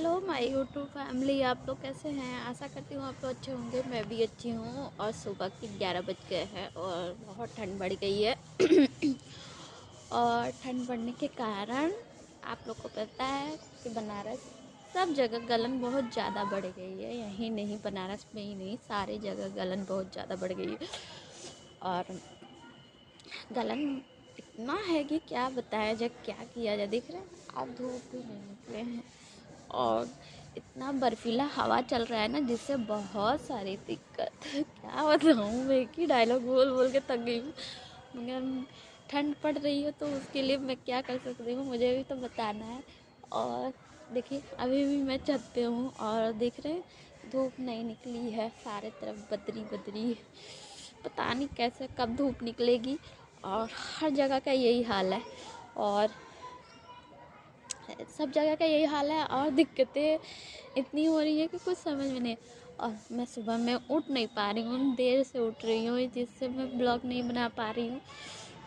Hello my YouTube family, आप लोग कैसे हैं। आशा करती हूँ आप लोग अच्छे होंगे। मैं भी अच्छी हूँ। और सुबह के 11 बज गए हैं और बहुत ठंड बढ़ गई है। और ठंड बढ़ने के कारण आप लोग को पता है कि बनारस सब जगह गलन बहुत ज़्यादा बढ़ गई है। यहीं नहीं, बनारस में ही नहीं, सारी जगह गलन बहुत ज़्यादा बढ़ गई है। और गलन इतना है कि क्या बताया जाए, क्या किया जाए। देख रहे हैं आप, धूप भी नहीं निकले हैं और इतना बर्फीला हवा चल रहा है ना, जिससे बहुत सारी दिक्कत क्या बताऊँ। मैं एक ही डायलॉग बोल बोल के थक गई हूँ। मगर ठंड पड़ रही है तो उसके लिए मैं क्या कर सकती हूँ, मुझे भी तो बताना है। और देखिए अभी भी मैं छत पे हूँ और देख रहे हैं धूप नहीं निकली है, सारे तरफ बदरी बदरी। पता नहीं कैसे कब धूप निकलेगी। और हर जगह का यही हाल है और सब जगह का यही हाल है। और दिक्कतें इतनी हो रही है कि कुछ समझ में नहीं। और मैं सुबह में उठ नहीं पा रही हूँ, देर से उठ रही हूँ, जिससे मैं ब्लॉग नहीं बना पा रही हूँ।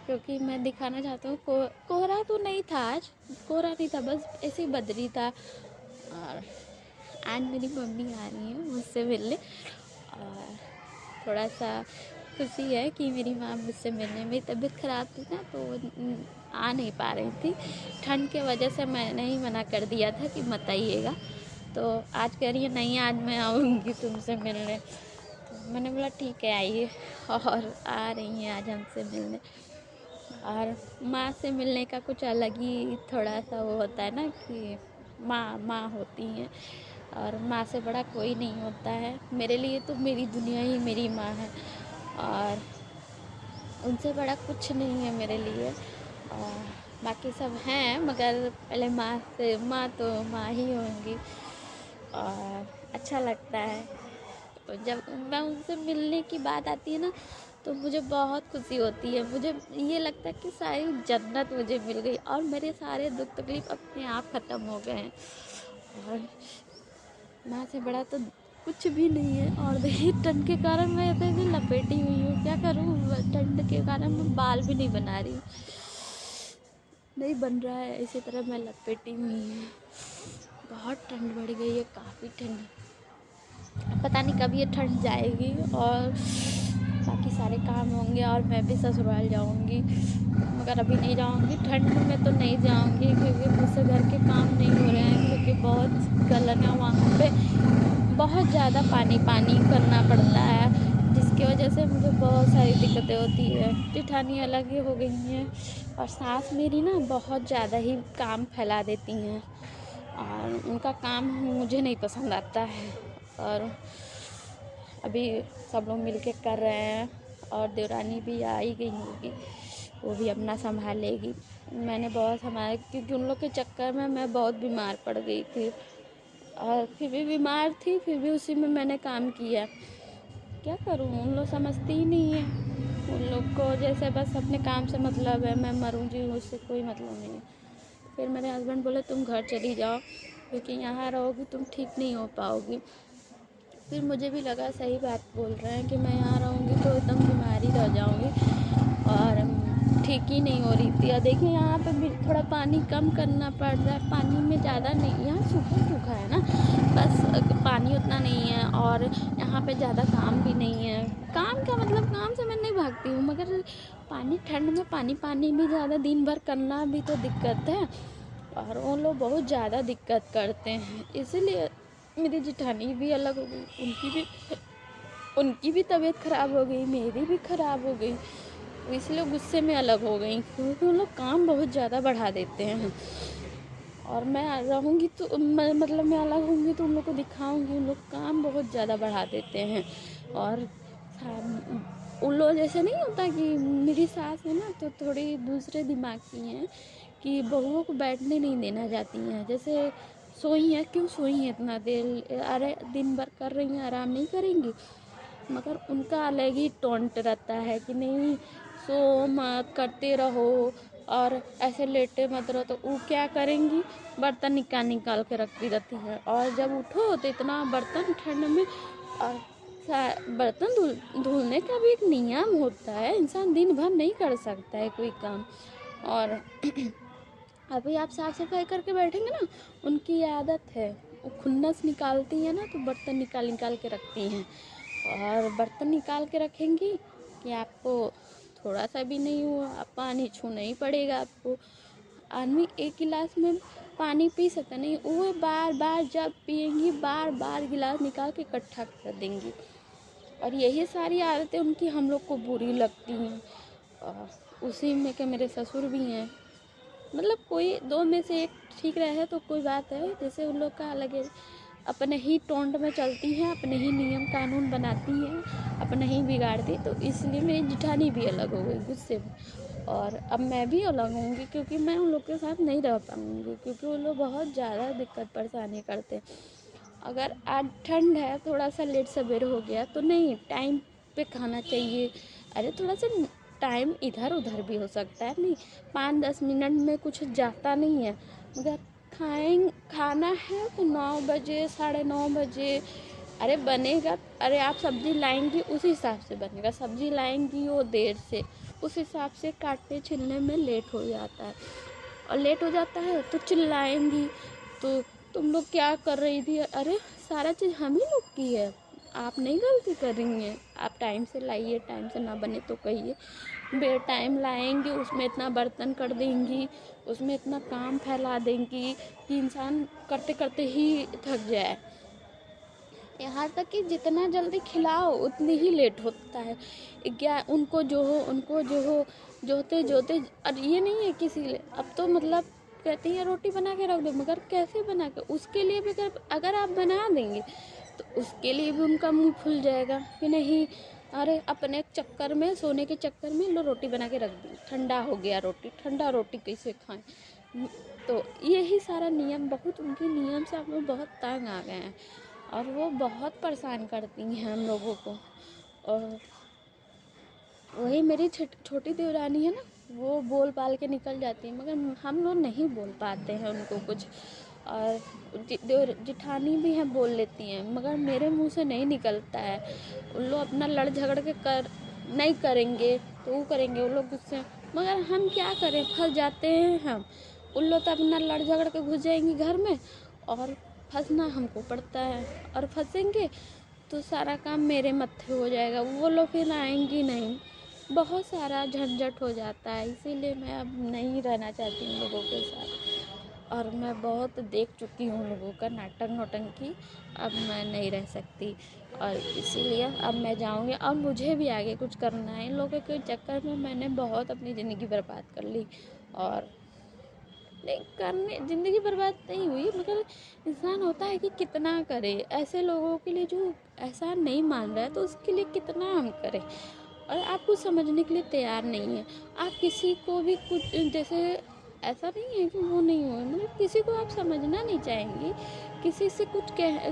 क्योंकि मैं दिखाना चाहती हूँ कोहरा तो नहीं था, आज कोहरा नहीं था, बस ऐसे ही बदरी था। और आज मेरी मम्मी आ रही है मुझसे मिलने और थोड़ा सा खुशी है कि मेरी माँ मुझसे मिलने। मेरी तबीयत ख़राब थी ना, तो आ नहीं पा रही थी। ठंड के वजह से मैंने ही मना कर दिया था कि मत आइएगा। तो आज कह रही है नहीं, आज मैं आऊँगी तुमसे मिलने। तो मैंने बोला ठीक है आइए। और आ रही हैं आज हमसे मिलने। और माँ से मिलने का कुछ अलग ही थोड़ा सा वो होता है ना, कि माँ माँ होती हैं और माँ से बड़ा कोई नहीं होता है। मेरे लिए तो मेरी दुनिया ही मेरी माँ है और उनसे बड़ा कुछ नहीं है मेरे लिए। और बाकी सब हैं, मगर पहले माँ तो माँ ही होंगी। और अच्छा लगता है जब मैं उनसे मिलने की बात आती है ना, तो मुझे बहुत खुशी होती है। मुझे ये लगता है कि सारी जन्नत मुझे मिल गई और मेरे सारे दुख तकलीफ अपने आप ख़त्म हो गए हैं। और माँ से बड़ा तो कुछ भी नहीं है। और देखिए ठंड के कारण मैं ऐसे लपेटी हुई हूँ, क्या करूँ। ठंड के कारण मैं बाल भी नहीं बना रही, नहीं बन रहा है, इसी तरह मैं लपेटी हुई हूँ। बहुत ठंड बढ़ गई है, काफ़ी ठंड। पता नहीं कब ये ठंड जाएगी और बाकी सारे काम होंगे और मैं भी ससुराल जाऊंगी। मगर अभी नहीं जाऊंगी, ठंड में तो नहीं जाऊंगी क्योंकि मुझसे घर के काम नहीं हो रहे हैं। क्योंकि बहुत गलन है वहाँ पे, बहुत ज़्यादा पानी पानी करना पड़ता है, जिसकी वजह से मुझे बहुत सारी दिक्कतें होती है। जेठानी अलग ही हो गई हैं और सास मेरी ना बहुत ज़्यादा ही काम फैला देती हैं और उनका काम मुझे नहीं पसंद आता है। और अभी सब लोग मिलके कर रहे हैं और देवरानी भी आ ही गई होगी, वो भी अपना संभालेगी। मैंने बहुत संभाला क्योंकि उन लोग के चक्कर में मैं बहुत बीमार पड़ गई थी और फिर भी बीमार थी, फिर भी उसी में मैंने काम किया। क्या करूँ, उन लोग समझती ही नहीं है। उन लोग को जैसे बस अपने काम से मतलब है, मैं मरूँ जी उससे कोई मतलब नहीं है। फिर मेरे हस्बैंड बोले तुम घर चली जाओ क्योंकि यहाँ रहोगी तुम ठीक नहीं हो पाओगी। फिर मुझे भी लगा सही बात बोल रहे हैं कि मैं यहाँ रहूँगी तो एकदम बीमारी रह जाऊँगी और ठीक ही नहीं हो रही थी। और देखिए यहाँ पे भी थोड़ा पानी कम करना पड़ रहा है, पानी में ज़्यादा नहीं, यहाँ सूखा सूखा है ना, बस पानी उतना नहीं है। और यहाँ पे ज़्यादा काम भी नहीं है। काम का मतलब काम से मैं नहीं भागती हूँ, मगर पानी ठंड में पानी पानी भी ज़्यादा दिन भर करना भी तो दिक्कत है और वो लोग बहुत ज़्यादा दिक्कत करते हैं। इसीलिए मेरी जेठानी भी अलग हो गई, उनकी भी तबीयत ख़राब हो गई, मेरी भी ख़राब हो गई। इसलिए गुस्से में अलग हो गई क्योंकि उन लोग काम बहुत ज़्यादा बढ़ा देते हैं। और मैं रहूँगी तो मतलब मैं अलग होंगी तो उन लोग को दिखाऊंगी, उन लोग काम बहुत ज़्यादा बढ़ा देते हैं। और उन लोग जैसे नहीं होता कि मेरी सास है ना, तो थोड़ी दूसरे दिमाग की हैं कि बहुओं को बैठने नहीं देना चाहती हैं। जैसे सोई हैं, क्यों सोई हैं इतना देर, अरे दिन भर कर रही हैं, आराम नहीं करेंगी। मगर उनका अलग ही टोंट रहता है कि नहीं सो मत, करते रहो और ऐसे लेटे मत रहो। तो वो क्या करेंगी, बर्तन निकाल निकाल के रखती रहती है और जब उठो तो इतना बर्तन ठंड में। और बर्तन धुलने का भी एक नियम होता है, इंसान दिन भर नहीं कर सकता है कोई काम। और अभी आप साफ सफाई करके बैठेंगे ना, उनकी आदत है वो खुन्नस निकालती हैं ना, तो बर्तन निकाल निकाल के रखती हैं। और बर्तन निकाल के रखेंगी कि आपको थोड़ा सा भी नहीं हुआ, पानी छूना ही पड़ेगा आपको। आदमी एक गिलास में पानी पी सकता नहीं, वो बार बार जब पिएंगी बार बार गिलास निकाल के इकट्ठा कर देंगी। और यही सारी आदतें उनकी हम लोग को बुरी लगती हैं। और उसी में के मेरे ससुर भी हैं, मतलब कोई दो में से एक ठीक रहे तो कोई बात है। जैसे उन लोग का अलग है, अपने ही टोंट में चलती हैं, अपने ही नियम कानून बनाती हैं, अपने ही बिगाड़ती, तो इसलिए मेरी जिठानी भी अलग हो गई गुस्से में। और अब मैं भी अलग होंगी, क्योंकि मैं उन लोग के साथ नहीं रह पाऊँगी, क्योंकि वो लोग बहुत ज़्यादा दिक्कत परेशानी करते हैं। अगर आज ठंड है, थोड़ा सा लेट सवेर हो गया तो नहीं, टाइम पे खाना चाहिए। अरे थोड़ा सा टाइम इधर उधर भी हो सकता है, नहीं 5-10 मिनट में कुछ जाता नहीं है, मगर खाना है तो 9 बजे 9:30 बजे। अरे बनेगा, अरे आप सब्जी लाएंगी उस हिसाब से बनेगा, सब्जी लाएंगी वो देर से, उस हिसाब से काटने छिलने में लेट हो जाता है। और लेट हो जाता है तो चिल्लाएंगी, तो तुम लोग क्या कर रही थी। अरे सारा चीज़ हम ही लोग की है, आप नहीं गलती कर रही हैं। आप टाइम से लाइए, टाइम से ना बने तो कहिए। बे टाइम लाएंगी, उसमें इतना बर्तन कर देंगी, उसमें इतना काम फैला देंगी कि इंसान करते करते ही थक जाए। यहाँ तक कि जितना जल्दी खिलाओ उतनी ही लेट होता है। उनको जो हो जोते जोते। और ये नहीं है किसी लिए, अब तो मतलब कहती है रोटी बना के रख दो, मगर कैसे बना के, उसके लिए भी अगर आप बना देंगे तो उसके लिए भी उनका मुंह फूल जाएगा कि नहीं, अरे अपने चक्कर में, सोने के चक्कर में लो रोटी बना के रख दी, ठंडा हो गया रोटी, ठंडा रोटी कैसे खाएं। तो यही सारा नियम, बहुत उनके नियम से हम लोग बहुत तंग आ गए हैं, और वो बहुत परेशान करती हैं हम लोगों को। और वही मेरी छोटी देवरानी है ना, वो बोल बाल के निकल जाती है, मगर हम लोग नहीं बोल पाते हैं उनको कुछ। और जिठानी भी हैं, बोल लेती हैं, मगर मेरे मुंह से नहीं निकलता है। उन लोग अपना लड़ झगड़ के नहीं करेंगे तो वो करेंगे, वो लोग गुस्से, मगर हम क्या करें, फंस जाते हैं हम। उन लोग तो अपना लड़ झगड़ के घुस जाएंगी घर में, और फंसना हमको पड़ता है, और फंसेंगे तो सारा काम मेरे मत्थे हो जाएगा, वो लोग फिर आएंगी नहीं, बहुत सारा झंझट हो जाता है। इसीलिए मैं अब नहीं रहना चाहती उन लोगों के साथ। और मैं बहुत देख चुकी हूँ लोगों का नाटक नौटंकी, अब मैं नहीं रह सकती। और इसीलिए अब मैं जाऊँगी, और मुझे भी आगे कुछ करना है। इन लोगों के चक्कर में मैंने बहुत अपनी ज़िंदगी बर्बाद कर ली, और नहीं करने ज़िंदगी बर्बाद नहीं हुई, मगर इंसान होता है कि कितना करे ऐसे लोगों के लिए जो ऐसा नहीं मान रहा है, तो उसके लिए कितना हम करें। और आप कुछ समझने के लिए तैयार नहीं है। आप किसी को भी कुछ, जैसे ऐसा नहीं है कि वो नहीं हो, मतलब किसी को आप समझना नहीं चाहेंगी, किसी से कुछ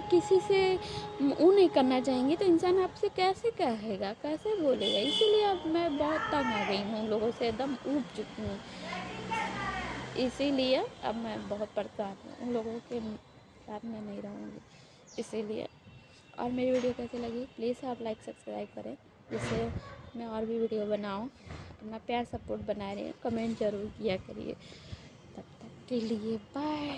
किसी से वो नहीं करना चाहेंगी, तो इंसान आपसे कैसे कहेगा, कैसे बोलेगा। इसीलिए अब मैं बहुत तंग आ गई हूँ लोगों से, एकदम ऊब चुकी हूँ। इसीलिए अब मैं बहुत परेशान हूँ, उन लोगों के साथ मैं नहीं रहूँगी इसीलिए। और मेरी वीडियो कैसी लगी प्लीज़ आप लाइक सब्सक्राइब करें, जिससे मैं और भी वीडियो बनाऊँ। अपना प्यार सपोर्ट बनाए रहिए, कमेंट ज़रूर किया करिए। तब तक के लिए बाय।